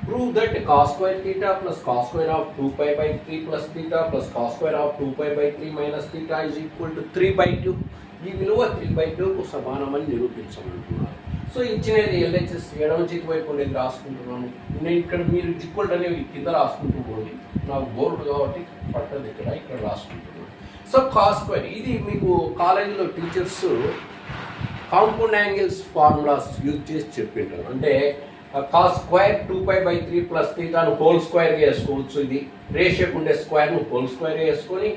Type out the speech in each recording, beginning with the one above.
Prove that cos square theta plus cos square of 2 pi by 3 plus theta plus cos square of 2 pi by 3 minus theta is equal to 3 by 2. ఈ విలువ 3 by 2కు సమానమని నిరూపించమంటున్నారు. So ఇచ్చినది LHS ఎడమ చేతి వైపు నేను రాసుకుంటున్నాను. నేను ఇక్కడ మీరు ఈక్వల్ అనేవి కింద రాసుకుంటూ పోండి. నాకు బోర్డు కాబట్టి పట్టదు ఇక్కడ రాసుకుంటున్నాను. సో కాస్ స్క్వేర్ ఇది మీకు కాలేజీలో teachers compound angles formulas use చేసి చెప్పింటారు. అంటే cos square 2 pi by 3 plus థీటాను హోల్ స్క్వేర్గా వేసుకోవచ్చు. ఇది రేషియోకి ఉండే స్క్వేర్ను హోల్ స్క్వేర్గా వేసుకొని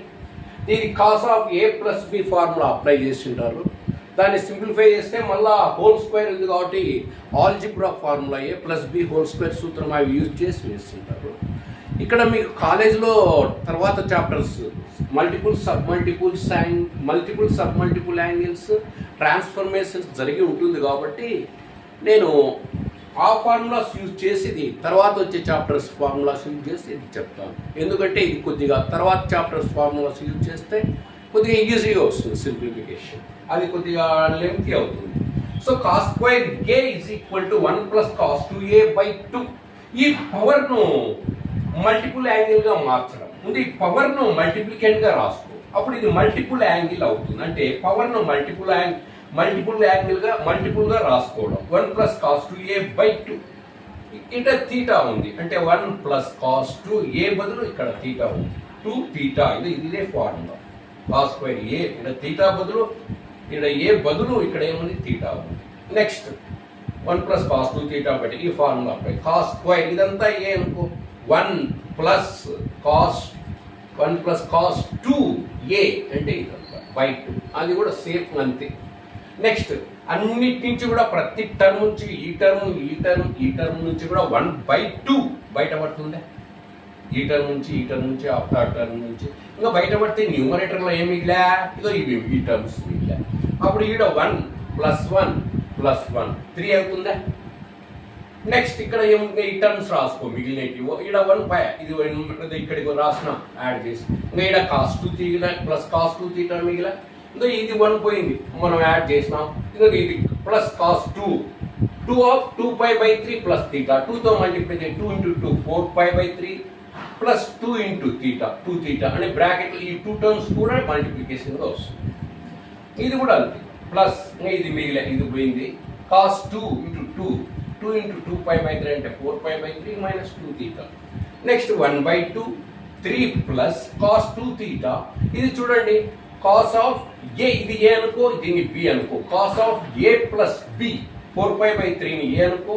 దీనికి cos of A plus B formula apply చేసి ఉంటారు. దాన్ని సింప్లిఫై చేస్తే మళ్ళీ హోల్ స్క్వేర్ ఉంది కాబట్టి ఆల్జిబ్రా ఫార్ములా ఏ ప్లస్ బి హోల్ స్క్వేర్ సూత్రం అవి యూజ్ చేసి వేస్తుంటారు. ఇక్కడ మీకు కాలేజ్లో తర్వాత chapters multiple sub multiple angles transformations జరిగి ఉంటుంది కాబట్టి నేను ఆ ఫార్ములాస్ యూజ్ చేసి ఇది తర్వాత వచ్చే చాప్టర్స్ ఫార్ములాస్ యూజ్ చేసి ఇది చెప్తాను. ఎందుకంటే ఇది కొద్దిగా తర్వాత చాప్టర్స్ ఫార్ములాస్ యూజ్ చేస్తే కొద్దిగా ఈజీగా వస్తుంది సింప్లిఫికేషన్. అది కొద్దిగా లెంగ్తీ అవుతుంది. So cos square A is equal to 1 plus cos 2a by 2. ఈ పవర్ను మల్టిపుల్ యాంగిల్గా మార్చడం ముందు ఈ పవర్ను మల్టిప్లికేట్గా రాసుకో. అప్పుడు ఇది మల్టిపుల్ యాంగిల్ అవుతుంది. అంటే పవర్ను మల్టిపుల్గా రాసుకోవడం. 1 ప్లస్ కాస్ 2a బై 2. ఇక్కడ థీటా ఉంది అంటే 1 ప్లస్ కాస్ 2a బదులు ఇక్కడ థీటా ఉంది 2 థీటా. ఇదే ఫార్ములా కాస్ స్క్వేర్ ఏ. ఇక్కడ థీటా బదులు ఇక్కడ ఏ బదులు ఇక్కడ ఏముంది థీటా ఉంది. నెక్స్ట్ 1 ప్లస్ కాస్ 2 థీటా బట్టి ఈ ఫార్ములా పై కాస్ స్క్వేర్ ఇదంతా ఏ అనుకో 1 ప్లస్ కాస్ 2a అంటే ఇదంతా బై 2. అది కూడా సేమ్ అంతే. నెక్స్ట్ అన్నిటి నుంచి కూడా ప్రతి టర్మ్ నుంచి ఈ టర్మ్ నుంచి కూడా 1/2 బయటపడుతుందే. ఈ టర్మ్ నుంచి ఆఫ్టర్ టర్మ్ నుంచి ఇంకా బయటపడితే న్యూమరేటర్లో ఏమి మిగిలా ఇదో ఇవి ఈ టర్మ్స్ మిగిలా. అప్పుడు ఈడ 1 ప్లస్ 1 3 అవుతుందా. నెక్స్ట్ ఇక్కడ ఏముంది ఈ టర్మ్స్ రాసుకో మిగిలినవి. ఈడ 1 పై ఇది ఇక్కడికి రాసిన యాడ్ చేసి ఇంకా ఈడ కాస్ 2 తీగిన ప్లస్ కాస్ 2 తీటా మిగిలా. ఇంకా ఇది 1 పోయింది మనం యాడ్ చేసినాం. ఇంకా ఇది plus cos 2 of 2 pi by 3 plus theta 2తో మల్టిప్లై చేయి 2 into 2 4 pi by 3 plus 2 into theta 2 theta అనే బ్రాకెట్ ఈ 2 టర్మ్స్ కూడా మల్టిప్లికేషన్గా వస్తుంది. ఇది కూడా అంతే ప్లస్ ఇది మిగిలే ఇది పోయింది కాస్ 2 into 2 pi by 3 అంటే 4 pi by 3 minus 2 theta. Next 1/2 3 plus cos 2 theta. ఇది చూడండి కాస్ ఆఫ్ ఏ ఇది ఏ అనుకో దీన్ని బి అనుకో. Cos of A plus B 4 pi by 3ని ఏ అనుకో